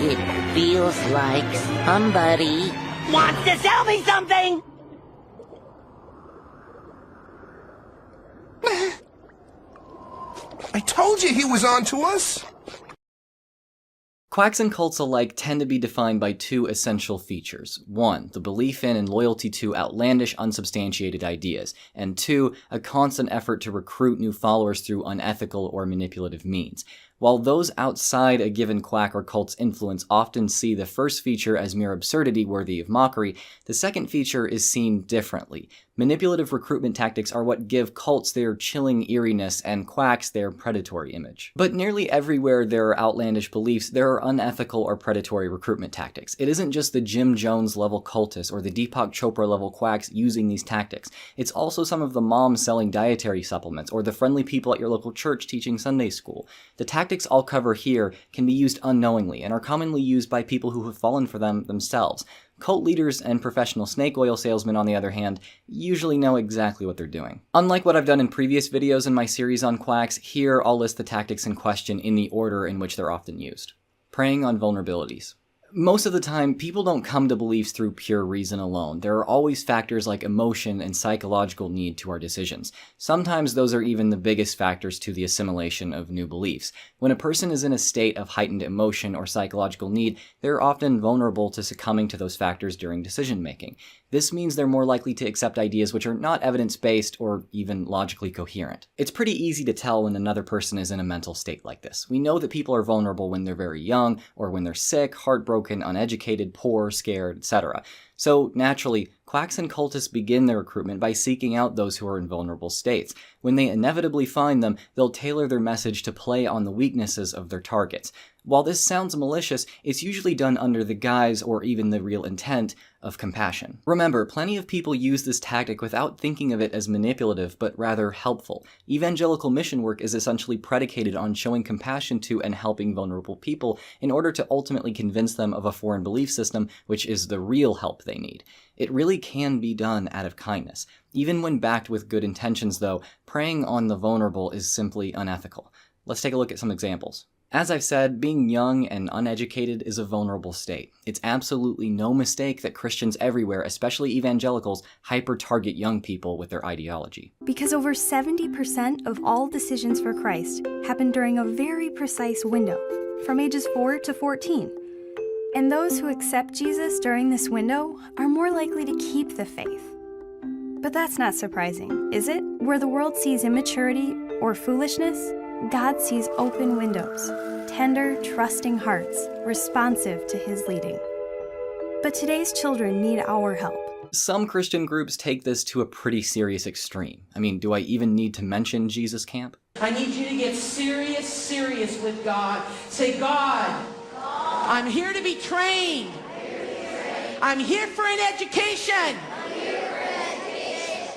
It feels like somebody wants to sell me something! I told you he was on to us! Quacks and cults alike tend to be defined by two essential features. 1, the belief in and loyalty to outlandish, unsubstantiated ideas, and 2, a constant effort to recruit new followers through unethical or manipulative means. While those outside a given quack or cult's influence often see the first feature as mere absurdity worthy of mockery, the second feature is seen differently. Manipulative recruitment tactics are what give cults their chilling eeriness and quacks their predatory image. But nearly everywhere there are outlandish beliefs, there are unethical or predatory recruitment tactics. It isn't just the Jim Jones level cultists or the Deepak Chopra level quacks using these tactics. It's also some of the moms selling dietary supplements or the friendly people at your local church teaching Sunday school. The tactics I'll cover here can be used unknowingly and are commonly used by people who have fallen for them themselves. Cult leaders and professional snake oil salesmen, on the other hand, usually know exactly what they're doing. Unlike what I've done in previous videos in my series on quacks, here I'll list the tactics in question in the order in which they're often used. Preying on vulnerabilities. Most of the time, people don't come to beliefs through pure reason alone. There are always factors like emotion and psychological need to our decisions. Sometimes those are even the biggest factors to the assimilation of new beliefs. When a person is in a state of heightened emotion or psychological need, they're often vulnerable to succumbing to those factors during decision making. This means they're more likely to accept ideas which are not evidence-based or even logically coherent. It's pretty easy to tell when another person is in a mental state like this. We know that people are vulnerable when they're very young, or when they're sick, heartbroken, uneducated, poor, scared, etc. So naturally, quacks and cultists begin their recruitment by seeking out those who are in vulnerable states. When they inevitably find them, they'll tailor their message to play on the weaknesses of their targets. While this sounds malicious, it's usually done under the guise or even the real intent of compassion. Remember, plenty of people use this tactic without thinking of it as manipulative, but rather helpful. Evangelical mission work is essentially predicated on showing compassion to and helping vulnerable people in order to ultimately convince them of a foreign belief system, which is the real help they need. It really can be done out of kindness. Even when backed with good intentions, though, preying on the vulnerable is simply unethical. Let's take a look at some examples. As I've said, being young and uneducated is a vulnerable state. It's absolutely no mistake that Christians everywhere, especially evangelicals, hyper-target young people with their ideology. Because over 70% of all decisions for Christ happen during a very precise window, from ages 4 to 14. And those who accept Jesus during this window are more likely to keep the faith. But that's not surprising, is it? Where the world sees immaturity or foolishness, God sees open windows, tender, trusting hearts, responsive to His leading. But today's children need our help. Some Christian groups take this to a pretty serious extreme. I mean, do I even need to mention Jesus Camp? I need you to get serious with God. Say, God, I'm here to be trained. I'm here for an education.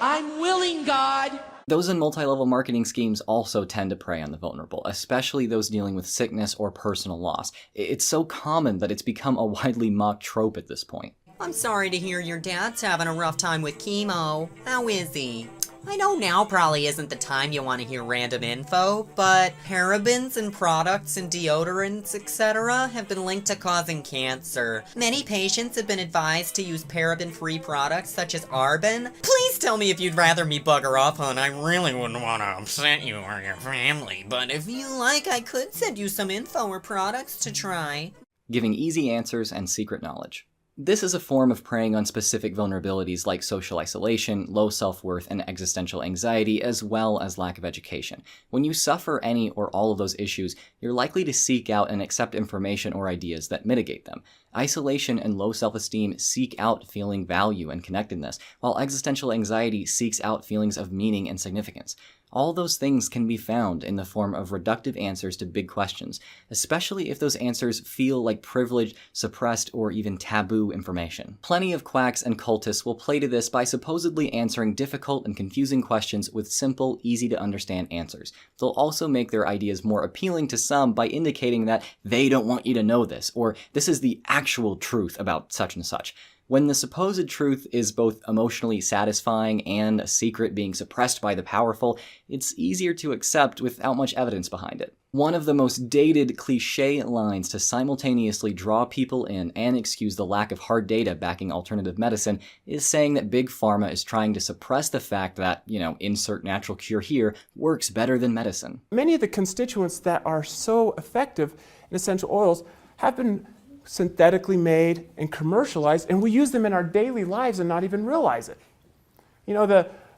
I'm willing, God. Those in multi-level marketing schemes also tend to prey on the vulnerable, especially those dealing with sickness or personal loss. It's so common that it's become a widely mocked trope at this point. I'm sorry to hear your dad's having a rough time with chemo. How is he? I know now probably isn't the time you want to hear random info, but parabens in products and deodorants, etc. have been linked to causing cancer. Many patients have been advised to use paraben-free products such as Arben. Please tell me if you'd rather me bugger off, hon. I really wouldn't want to upset you or your family, but if you like, I could send you some info or products to try. Giving easy answers and secret knowledge. This is a form of preying on specific vulnerabilities like social isolation, low self-worth, and existential anxiety, as well as lack of education. When you suffer any or all of those issues, you're likely to seek out and accept information or ideas that mitigate them. Isolation and low self-esteem seek out feeling value and connectedness, while existential anxiety seeks out feelings of meaning and significance. All those things can be found in the form of reductive answers to big questions, especially if those answers feel like privileged, suppressed, or even taboo information. Plenty of quacks and cultists will play to this by supposedly answering difficult and confusing questions with simple, easy-to-understand answers. They'll also make their ideas more appealing to some by indicating that they don't want you to know this, or this is the actual truth about such and such. When the supposed truth is both emotionally satisfying and a secret being suppressed by the powerful, it's easier to accept without much evidence behind it. One of the most dated cliché lines to simultaneously draw people in and excuse the lack of hard data backing alternative medicine is saying that Big Pharma is trying to suppress the fact that, insert natural cure here, works better than medicine. Many of the constituents that are so effective in essential oils have been synthetically made and commercialized, and we use them in our daily lives and not even realize it.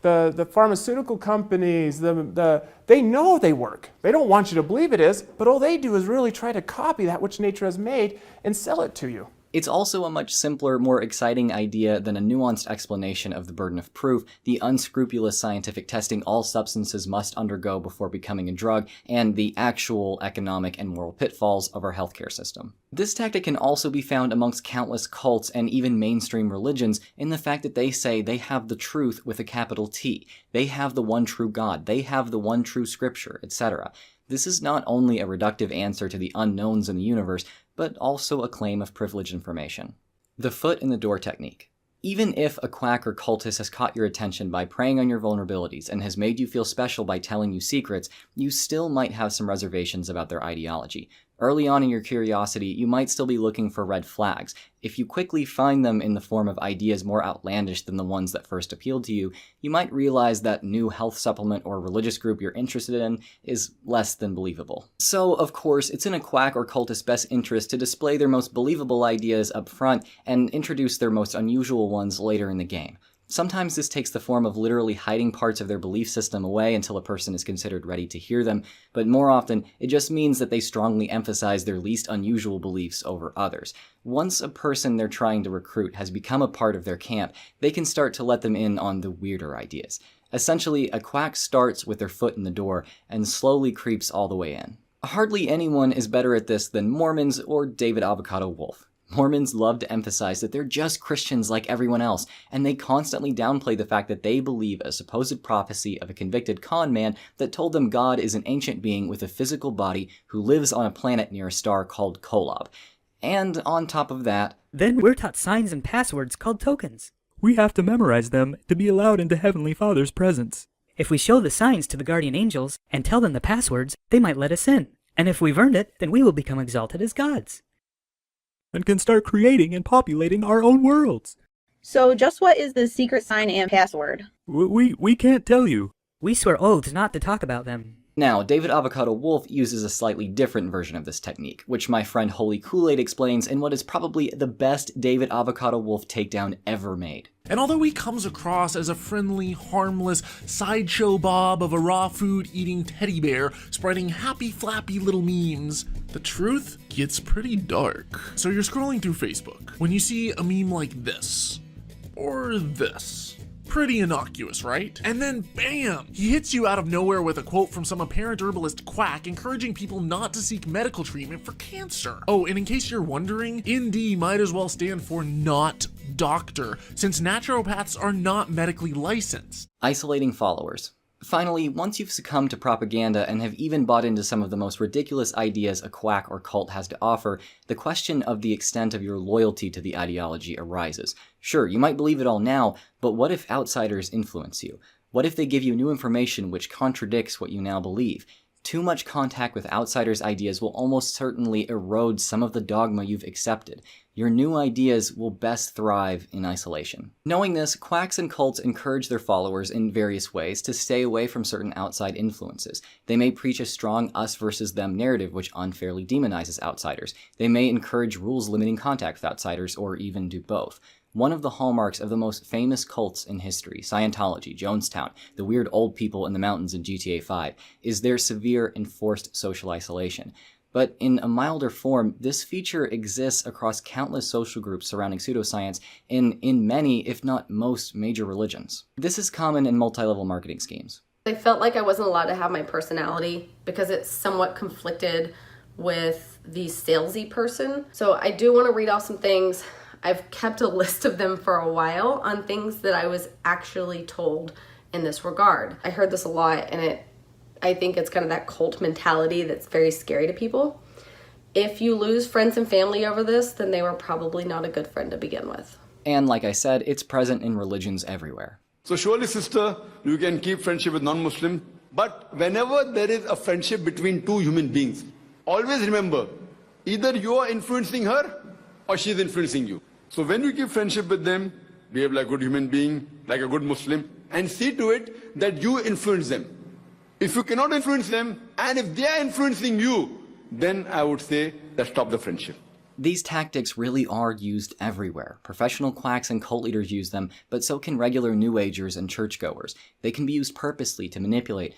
The pharmaceutical companies, they know they work. They don't want you to believe it is, but all they do is really try to copy that which nature has made and sell it to you. It's also a much simpler, more exciting idea than a nuanced explanation of the burden of proof, the unscrupulous scientific testing all substances must undergo before becoming a drug, and the actual economic and moral pitfalls of our healthcare system. This tactic can also be found amongst countless cults and even mainstream religions in the fact that they say they have the truth with a capital T, they have the one true God, they have the one true scripture, etc. This is not only a reductive answer to the unknowns in the universe, but also a claim of privileged information. The foot in the door technique. Even if a quack or cultist has caught your attention by preying on your vulnerabilities and has made you feel special by telling you secrets, you still might have some reservations about their ideology. Early on in your curiosity, you might still be looking for red flags. If you quickly find them in the form of ideas more outlandish than the ones that first appealed to you, you might realize that new health supplement or religious group you're interested in is less than believable. So, of course, it's in a quack or cultist's best interest to display their most believable ideas up front and introduce their most unusual ones later in the game. Sometimes this takes the form of literally hiding parts of their belief system away until a person is considered ready to hear them, but more often, it just means that they strongly emphasize their least unusual beliefs over others. Once a person they're trying to recruit has become a part of their camp, they can start to let them in on the weirder ideas. Essentially, a quack starts with their foot in the door and slowly creeps all the way in. Hardly anyone is better at this than Mormons or David Avocado Wolf. Mormons love to emphasize that they're just Christians like everyone else, and they constantly downplay the fact that they believe a supposed prophecy of a convicted con man that told them God is an ancient being with a physical body who lives on a planet near a star called Kolob. And on top of that, then we're taught signs and passwords called tokens. We have to memorize them to be allowed into Heavenly Father's presence. If we show the signs to the guardian angels and tell them the passwords, they might let us in. And if we've earned it, then we will become exalted as gods. And can start creating and populating our own worlds. So just what is the secret sign and password? We can't tell you. We swear oaths not to talk about them. Now, David Avocado Wolf uses a slightly different version of this technique, which my friend Holy Kool-Aid explains in what is probably the best David Avocado Wolf takedown ever made. And although he comes across as a friendly, harmless sideshow Bob of a raw food eating teddy bear spreading happy flappy little memes, the truth gets pretty dark. So you're scrolling through Facebook when you see a meme like this, or this. Pretty innocuous, right? And then bam! He hits you out of nowhere with a quote from some apparent herbalist quack encouraging people not to seek medical treatment for cancer. Oh, and in case you're wondering, ND might as well stand for not doctor, since naturopaths are not medically licensed. Isolating followers. Finally, once you've succumbed to propaganda and have even bought into some of the most ridiculous ideas a quack or cult has to offer, the question of the extent of your loyalty to the ideology arises. Sure, you might believe it all now, but what if outsiders influence you? What if they give you new information which contradicts what you now believe? Too much contact with outsiders' ideas will almost certainly erode some of the dogma you've accepted. Your new ideas will best thrive in isolation. Knowing this, quacks and cults encourage their followers in various ways to stay away from certain outside influences. They may preach a strong us versus them narrative which unfairly demonizes outsiders. They may encourage rules limiting contact with outsiders, or even do both. One of the hallmarks of the most famous cults in history, Scientology, Jonestown, the weird old people in the mountains in GTA 5, is their severe enforced social isolation. But in a milder form, this feature exists across countless social groups surrounding pseudoscience in many, if not most, major religions. This is common in multi-level marketing schemes. I felt like I wasn't allowed to have my personality because it somewhat conflicted with the salesy person. So I do want to read off some things. I've kept a list of them for a while on things that I was actually told in this regard. I heard this a lot, and I think it's kind of that cult mentality that's very scary to people. If you lose friends and family over this, then they were probably not a good friend to begin with. And like I said, it's present in religions everywhere. So surely, sister, you can keep friendship with non-Muslim, but whenever there is a friendship between two human beings, always remember, either you are influencing her or she is influencing you. So when you keep friendship with them, behave like a good human being, like a good Muslim, and see to it that you influence them. If you cannot influence them, and if they are influencing you, then I would say that stop the friendship. These tactics really are used everywhere. Professional quacks and cult leaders use them, but so can regular New Agers and churchgoers. They can be used purposely to manipulate